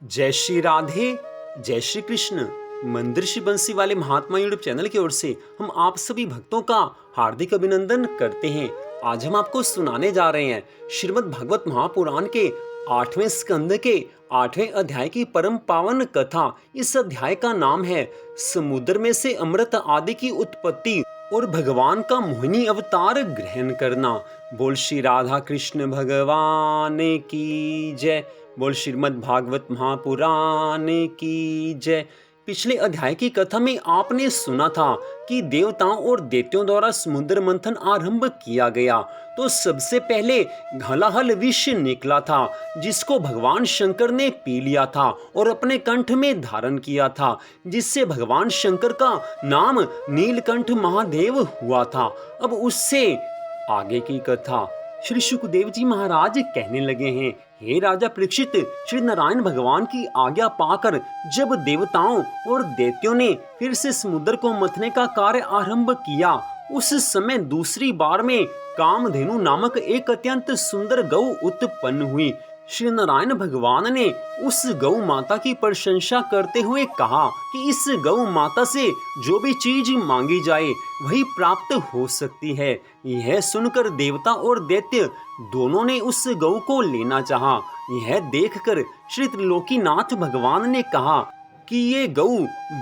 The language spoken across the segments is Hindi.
जय श्री राधे, जय श्री कृष्ण। मंदिर श्री बंसी वाले महात्मा यूट्यूब चैनल की ओर से हम आप सभी भक्तों का हार्दिक अभिनंदन करते हैं। आज हम आपको सुनाने जा रहे हैं श्रीमद् भागवत महापुराण के 8वें स्कंद के 8वें अध्याय की परम पावन कथा। इस अध्याय का नाम है समुद्र में से अमृत आदि की उत्पत्ति और भगवान का मोहिनी अवतार ग्रहण करना। बोल श्री राधा कृष्ण भगवान की जय। बोल श्रीमद् भागवत महापुराण की जय। पिछले अध्याय की कथा में आपने सुना था कि देवताओं और दैत्यों द्वारा समुद्र मंथन आरंभ किया गया तो सबसे पहले घलाहल विष निकला था, जिसको भगवान शंकर ने पी लिया था और अपने कंठ में धारण किया था, जिससे भगवान शंकर का नाम नीलकंठ महादेव हुआ था। अब उससे आगे की कथा श्री सुखदेव जी महाराज कहने लगे हैं, हे राजा परीक्षित, श्री नारायण भगवान की आज्ञा पाकर जब देवताओं और दैत्यों ने फिर से समुद्र को मथने का कार्य आरंभ किया, उस समय दूसरी बार में कामधेनु नामक एक अत्यंत सुंदर गौ उत्पन्न हुई। श्री नारायण भगवान ने उस गौ माता की प्रशंसा करते हुए कहा कि इस गौ माता से जो भी चीज मांगी जाए वही प्राप्त हो सकती है। यह सुनकर देवता और दैत्य दोनों ने उस गौ को लेना चाहा। यह देखकर श्री त्रिलोकीनाथ भगवान ने कहा कि ये गौ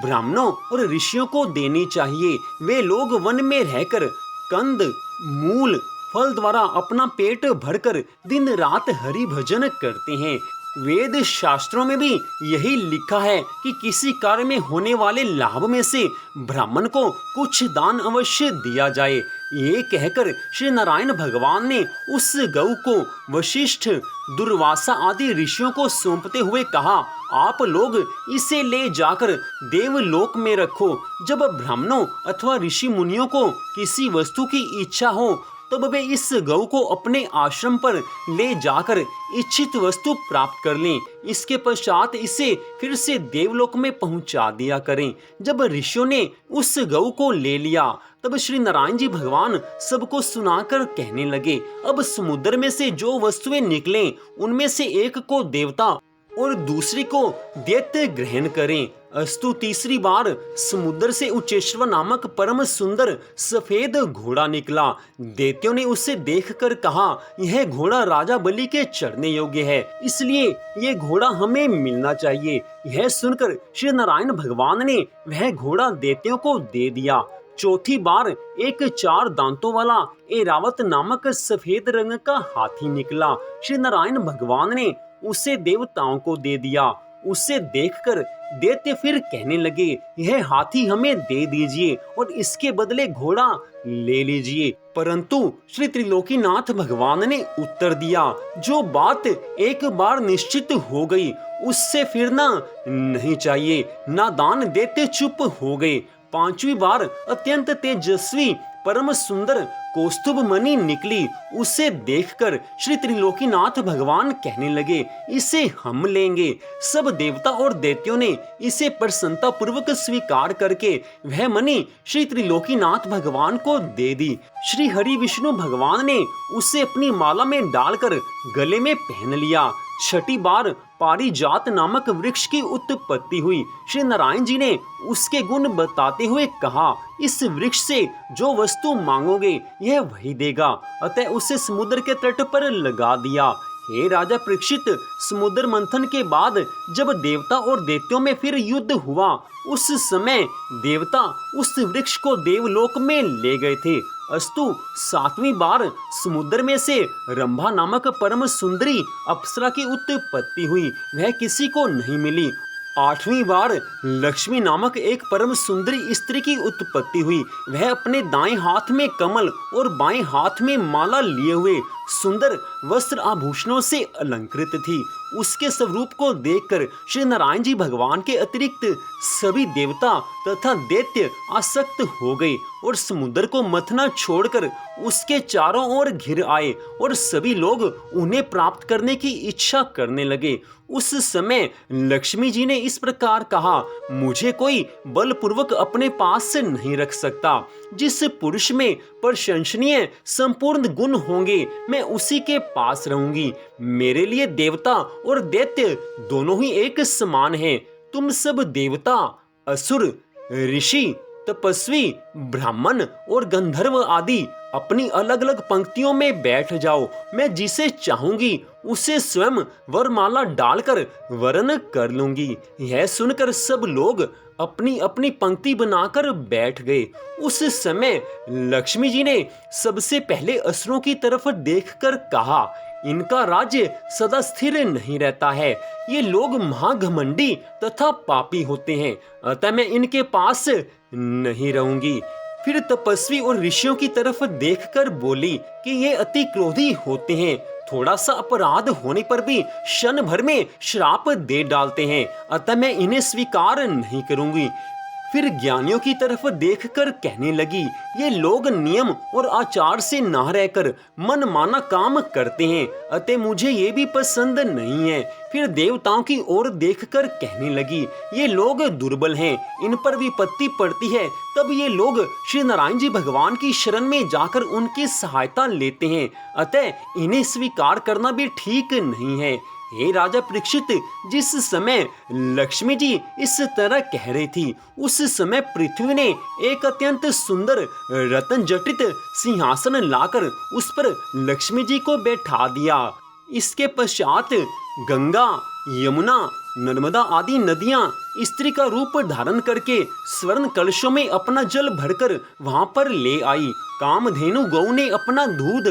ब्राह्मणों और ऋषियों को देनी चाहिए। वे लोग वन में रहकर कंद मूल फल द्वारा अपना पेट भरकर दिन रात हरि भजन करते हैं। वेद शास्त्रों में भी यही लिखा है कि किसी कार्य में होने वाले लाभ में से ब्राह्मण को कुछ दान अवश्य दिया जाए। ये कहकर श्री नारायण भगवान ने उस गौ को वशिष्ठ दुर्वासा आदि ऋषियों को सौंपते हुए कहा, आप लोग इसे ले जाकर देवलोक में रखो। जब ब्राह्मणों अथवा ऋषि मुनियों को किसी वस्तु की इच्छा हो तब वे इस गौ को अपने आश्रम पर ले जाकर इच्छित वस्तु प्राप्त कर लें। इसके पश्चात इसे फिर से देवलोक में पहुंचा दिया करें। जब ऋषियों ने उस गौ को ले लिया तब श्री नारायण जी भगवान सबको सुनाकर कहने लगे, अब समुद्र में से जो वस्तुएं निकलें उनमें से एक को देवता और दूसरी को दैत्य ग्रहण करें। अस्तु तीसरी बार समुद्र से उच्चेश्वर नामक परम सुंदर सफेद घोड़ा निकला। दैत्यों ने उसे देखकर कहा, यह घोड़ा राजा बलि के चढ़ने योग्य है, इसलिए यह घोड़ा हमें मिलना चाहिए। यह सुनकर श्री नारायण भगवान ने वह घोड़ा दैत्यों को दे दिया। चौथी बार एक 4 दांतों वाला ऐरावत नामक सफेद रंग का हाथी निकला। श्री नारायण भगवान ने उसे देवताओं को दे दिया। उसे देखकर दैत्य फिर कहने लगे, यह हाथी हमें दे दीजिए और इसके बदले घोड़ा ले लीजिए। परंतु श्री त्रिलोकीनाथ भगवान ने उत्तर दिया, जो बात एक बार निश्चित हो गई उससे फिरना नहीं चाहिए। नादान दैत्य चुप हो गए। 5वीं बार अत्यंत तेजस्वी परम सुंदर कौस्तुभ मणि निकली। उसे देखकर श्री त्रिलोकीनाथ भगवान कहने लगे, इसे हम लेंगे। सब देवता और दैत्यों ने इसे प्रसन्नता पूर्वक स्वीकार करके वह मणि श्री त्रिलोकीनाथ भगवान को दे दी। श्री हरि विष्णु भगवान ने उसे अपनी माला में डालकर गले में पहन लिया। 6ठी बार पारिजात नामक वृक्ष की उत्पत्ति हुई। श्री नारायण जी ने उसके गुण बताते हुए कहा, इस वृक्ष से जो वस्तु मांगोगे यह वही देगा। अतः उसे समुद्र के तट पर लगा दिया। हे राजा परीक्षित, समुद्र मंथन के बाद जब देवता और दैत्यों में फिर युद्ध हुआ उस समय देवता उस वृक्ष को देवलोक में ले गए थे। अस्तु 7वीं बार समुद्र में से रंभा नामक परम सुंदरी अप्सरा की उत्पत्ति हुई। वह किसी को नहीं मिली। 8वीं बार लक्ष्मी नामक एक परम सुंदरी स्त्री की उत्पत्ति हुई। वह अपने दाएं हाथ में कमल और बाएं हाथ में माला लिए हुए सुंदर वस्त्र आभूषणों से अलंकृत थी। उसके स्वरूप को देखकर श्री नारायण जी भगवान के अतिरिक्त सभी देवता तथा दैत्य आसक्त हो गए और समुद्र को मथना छोड़कर उसके चारों ओर घिर आए और सभी लोग उन्हें प्राप्त करने की इच्छा करने लगे। उस समय लक्ष्मी जी ने इस प्रकार कहा, मुझे कोई बलपूर्वक अपने पास से नहीं रख सकता। जिस पुरुष में प्रशंसनीय संपूर्ण गुण होंगे मैं उसी के पास रहूंगी। मेरे लिए देवता और दैत्य दोनों ही एक समान हैं। तुम सब देवता, असुर, ऋषि, तपस्वी, ब्राह्मण और गंधर्व आदि अपनी अलग अलग पंक्तियों में बैठ जाओ। मैं जिसे चाहूंगी उसे स्वयं वरमाला डालकर वरण कर लूंगी। यह सुनकर सब लोग अपनी अपनी पंक्ति बनाकर बैठ गए। उस समय लक्ष्मी जी ने सबसे पहले असुरों की तरफ देखकर कहा, इनका राज्य सदा स्थिर नहीं रहता है। ये लोग महाघमंडी तथा पापी होते हैं, अतः मैं इनके पास नहीं रहूंगी। फिर तपस्वी और ऋषियों की तरफ देखकर बोली कि ये अति क्रोधी होते हैं, थोड़ा सा अपराध होने पर भी क्षण भर में श्राप दे डालते हैं, अतः मैं इन्हें स्वीकार नहीं करूंगी। फिर ज्ञानियों की तरफ देखकर कहने लगी, ये लोग नियम और आचार से ना रहकर मन माना काम करते हैं, अतः मुझे ये भी पसंद नहीं है। फिर देवताओं की ओर देखकर कहने लगी, ये लोग दुर्बल हैं, इन पर विपत्ति पड़ती है तब ये लोग श्री नारायण जी भगवान की शरण में जाकर उनकी सहायता लेते हैं, अतः इन्हें स्वीकार करना भी ठीक नहीं है। हे राजा परीक्षित, जिस समय लक्ष्मी जी इस तरह कह रही थी उस समय पृथ्वी ने एक अत्यंत सुंदर रत्न जटित सिंहासन लाकर उस पर लक्ष्मी जी को बैठा दिया। इसके पश्चात गंगा, यमुना, नर्मदा आदि नदियां स्त्री का रूप धारण करके स्वर्ण कलशों में अपना जल भरकर वहां पर ले आई। कामधेनु गौ ने अपना दूध,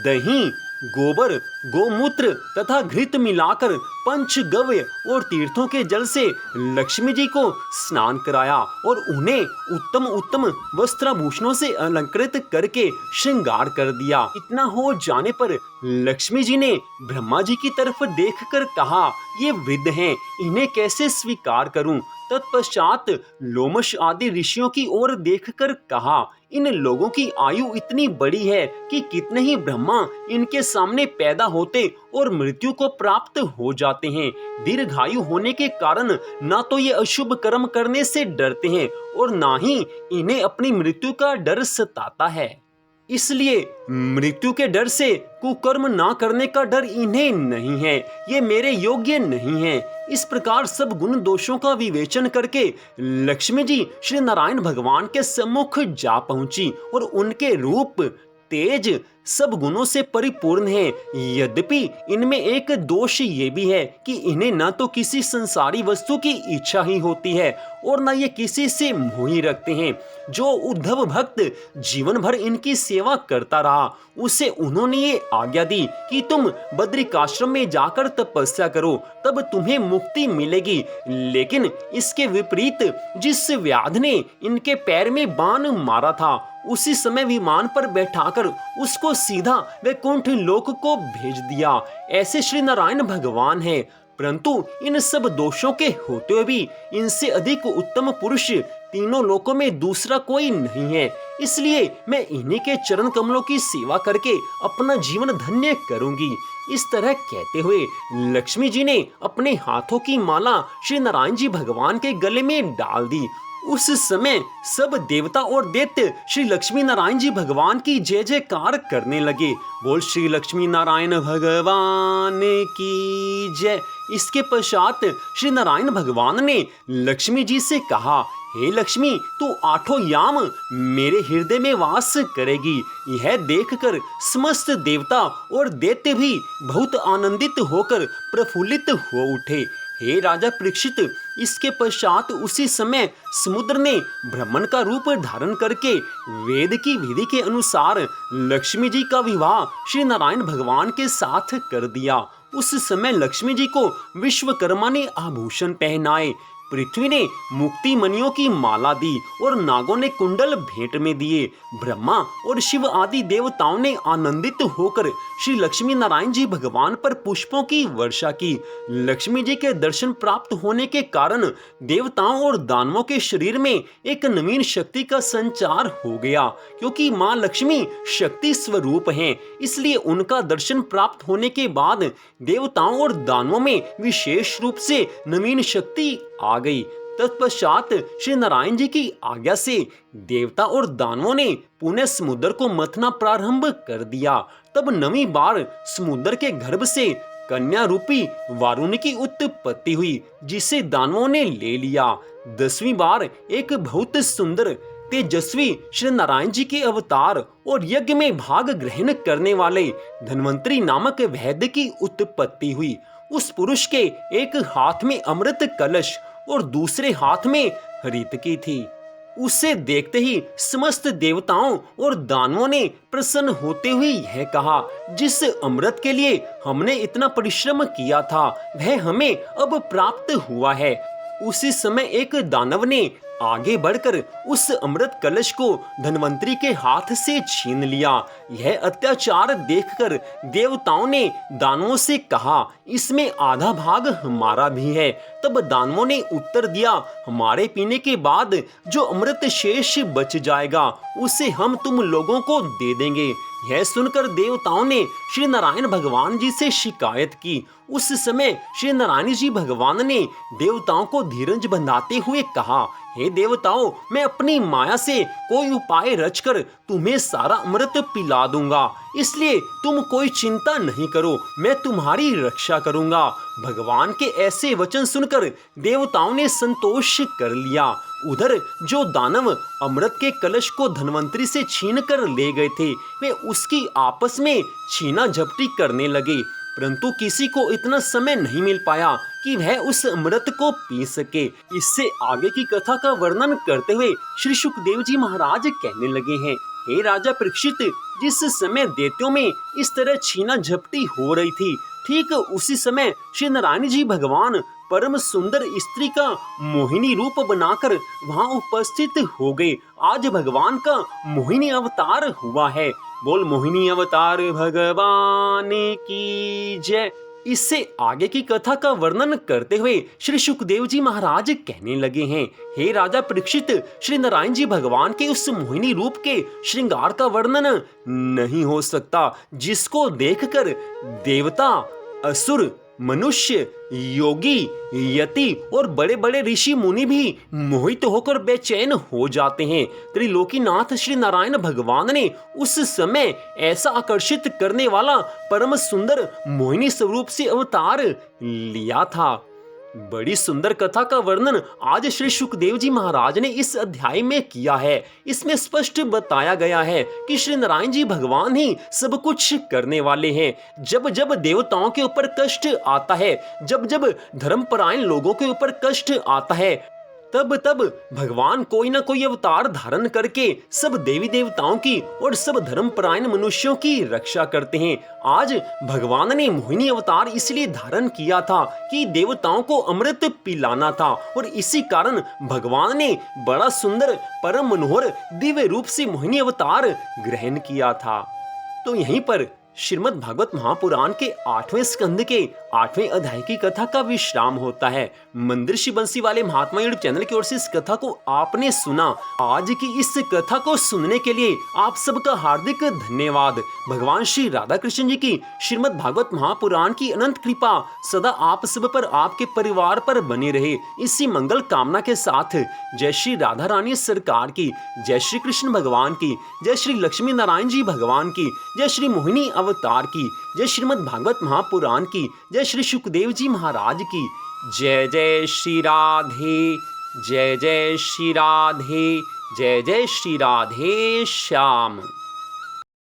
दही, गोबर, गोमूत्र तथा घृत मिलाकर पंचगव्य और तीर्थों के जल से लक्ष्मी जी को स्नान कराया और उन्हें उत्तम उत्तम वस्त्राभूषणों से अलंकृत करके श्रृंगार कर दिया। इतना हो जाने पर लक्ष्मी जी ने ब्रह्मा जी की तरफ देखकर कहा, ये वृद्ध हैं, इन्हें कैसे स्वीकार करूं? तत्पश्चात लोमश आदि ऋषियों की ओर देखकर कहा, इन लोगों की आयु इतनी बड़ी है कि कितने ही ब्रह्मा इनके सामने पैदा होते और मृत्यु को प्राप्त हो जाते हैं। दीर्घायु होने के कारण ना तो ये अशुभ कर्म करने से डरते हैं और ना ही इन्हें अपनी मृत्यु का डर सताता है। इसलिए मृत्यु के डर से कुकर्म ना करने का डर इन्हें नहीं है, ये मेरे योग्य नहीं है। इस प्रकार सब गुण दोषों का विवेचन करके लक्ष्मी जी श्री नारायण भगवान के सम्मुख जा पहुंची और उनके रूप, तेज सब गुणों से परिपूर्ण है। यद्यपि इनमें एक दोष ये भी है कि इन्हें न तो किसी संसारी वस्तु की इच्छा ही होती है और न ये किसी से मोह रखते हैं। जो उद्धव भक्त जीवन भर इनकी सेवा करता रहा उसे उन्होंने ये आज्ञा दी कि तुम बद्रिकाश्रम में जाकर तपस्या करो, तब तुम्हें मुक्ति मिलेगी। लेकिन इसके विपरीत जिस व्याध ने इनके पैर में बाण मारा था उसी समय विमान पर बैठाकर उसको सीधा वैकुंठ लोक को भेज दिया। ऐसे श्री नारायण भगवान है, परंतु इन सब दोषों के होते हुए भी इनसे अधिक उत्तम पुरुष तीनों लोकों में दूसरा कोई नहीं है। इसलिए मैं इन्हीं के चरण कमलों की सेवा करके अपना जीवन धन्य करूंगी। इस तरह कहते हुए लक्ष्मी जी ने अपने हाथों की माला श्री नारायण जी भगवान के गले में डाल दी। उस समय सब देवता और दैत्य श्री लक्ष्मी नारायण जी भगवान की जय जयकार करने लगे। बोल श्री लक्ष्मी नारायण भगवान की जय। इसके पश्चात श्री नारायण भगवान ने लक्ष्मी जी से कहा, हे लक्ष्मी, तू आठों याम मेरे हृदय में वास करेगी। यह देखकर समस्त देवता और दैत्य भी बहुत आनंदित होकर प्रफुल्लित हो उठे। हे राजा परीक्षित, इसके पश्चात उसी समय समुद्र ने ब्राह्मण का रूप धारण करके वेद की विधि के अनुसार लक्ष्मी जी का विवाह श्री नारायण भगवान के साथ कर दिया। उस समय लक्ष्मी जी को विश्वकर्मा ने आभूषण पहनाए, पृथ्वी ने मुक्ति मणियों की माला दी और नागों ने कुंडल भेंट में दिए। ब्रह्मा और शिव आदि देवताओं ने आनंदित होकर श्री लक्ष्मी नारायण जी भगवान पर पुष्पों की वर्षा की। लक्ष्मी जी के दर्शन प्राप्त होने के कारण देवताओं और दानवों के शरीर में एक नवीन शक्ति का संचार हो गया। क्योंकि मां लक्ष्मी शक्ति स्वरूप हैं, इसलिए उनका दर्शन प्राप्त होने के बाद देवताओं और दानवों में विशेष रूप से नवीन शक्ति आ गई। तत्पश्चात श्री नारायण जी की आज्ञा से देवता और दानवों ने पुनः समुद्र को मथना प्रारंभ कर दिया। तब 9वीं बार समुद्र के गर्भ से कन्या रूपी वारुणी की उत्पत्ति हुई, जिसे दानवों ने ले लिया। 10वीं बार एक बहुत सुंदर तेजस्वी श्री नारायण जी के अवतार और यज्ञ में भाग ग्रहण करने वाले धन्वंतरी नामक वैद्य की उत्पत्ति हुई। उस पुरुष के एक हाथ में अमृत कलश और दूसरे हाथ में हरितकी थी। उसे देखते ही समस्त देवताओं और दानवों ने प्रसन्न होते हुए यह कहा, जिस अमृत के लिए हमने इतना परिश्रम किया था वह हमें अब प्राप्त हुआ है। उसी समय एक दानव ने आगे बढ़कर उस अमृत कलश को धन्वंतरी के हाथ से छीन लिया। यह अत्याचार देखकर देवताओं ने दानवों से कहा, इसमें आधा भाग हमारा भी है। तब दानवों ने उत्तर दिया, हमारे पीने के बाद जो अमृत शेष बच जाएगा उसे हम तुम लोगों को दे देंगे। यह सुनकर देवताओं ने श्री नारायण भगवान जी से शिकायत की। उस समय श्री नारायण जी भगवान ने देवताओं को धीरज बंधाते हुए कहा, हे देवताओं, मैं अपनी माया से कोई उपाय रचकर तुम्हें सारा अमृत पिला दूंगा, इसलिए तुम कोई चिंता नहीं करो, मैं तुम्हारी रक्षा करूंगा। भगवान के ऐसे वचन सुनकर देवताओं ने संतोष कर लिया। उधर जो दानव अमृत के कलश को धन्वंतरी से छीन कर ले गए थे, वे उसकी आपस में छीना झपटी करने लगे, परंतु किसी को इतना समय नहीं मिल पाया कि वह उस अमृत को पी सके। इससे आगे की कथा का वर्णन करते हुए श्री सुखदेव जी महाराज कहने लगे हैं, हे राजा परीक्षित, जिस समय दैत्यों में इस तरह छीना झपटी हो रही थी, ठीक उसी समय श्री नारायण जी भगवान परम सुंदर स्त्री का मोहिनी रूप बनाकर वहां उपस्थित हो गए। आज भगवान का मोहिनी अवतार हुआ है। बोल मोहिनी अवतार भगवान की जय। इससे आगे की कथा का वर्णन करते हुए श्री सुखदेव जी महाराज कहने लगे हैं, हे राजा परीक्षित, श्री नारायण जी भगवान के उस मोहिनी रूप के श्रृंगार का वर्णन नहीं हो सकता, जिसको देखकर देवता, असुर, मनुष्य, योगी, यति और बड़े बड़े ऋषि मुनि भी मोहित होकर बेचैन हो जाते हैं। त्रिलोकीनाथ श्री नारायण भगवान ने उस समय ऐसा आकर्षित करने वाला परम सुंदर मोहिनी स्वरूप से अवतार लिया था। बड़ी सुंदर कथा का वर्णन आज श्री सुखदेव जी महाराज ने इस अध्याय में किया है। इसमें स्पष्ट बताया गया है कि श्री नारायण जी भगवान ही सब कुछ करने वाले हैं। जब जब देवताओं के ऊपर कष्ट आता है, जब जब धर्मपरायण लोगों के ऊपर कष्ट आता है, तब तब भगवान कोई ना कोई अवतार धारण करके सब देवी देवताओं की और सब धर्मपरायण मनुष्यों की रक्षा करते हैं। आज भगवान ने मोहिनी अवतार इसलिए धारण किया था कि देवताओं को अमृत पिलाना था, और इसी कारण भगवान ने बड़ा सुंदर परम मनोहर दिव्य रूप से मोहिनी अवतार ग्रहण किया था। तो यहीं पर श्रीमद् भागवत महापुराण के 8वें स्कंद के 8वें अध्याय की कथा का विश्राम होता है। मंदिर श्री बंसी वाले महात्मा यूट्यूब चैनल की ओर से इस कथा को आपने सुना। आज की इस कथा को सुनने के लिए आप सबका हार्दिक धन्यवाद। भगवान श्री राधा कृष्ण जी की श्रीमद् भागवत महापुराण की अनंत कृपा सदा आप सब पर, आपके परिवार पर बनी रहे, इसी मंगल कामना के साथ जय श्री राधा रानी सरकार की, जय श्री कृष्ण भगवान की, जय श्री लक्ष्मी नारायण जी भगवान की, जय श्री मोहिनी अवतार की, जय श्रीमद् भागवत महापुराण की, जय श्री सुखदेव जी महाराज की। जय जय श्री राधे, जय जय श्री राधे, जय जय श्री राधे श्याम।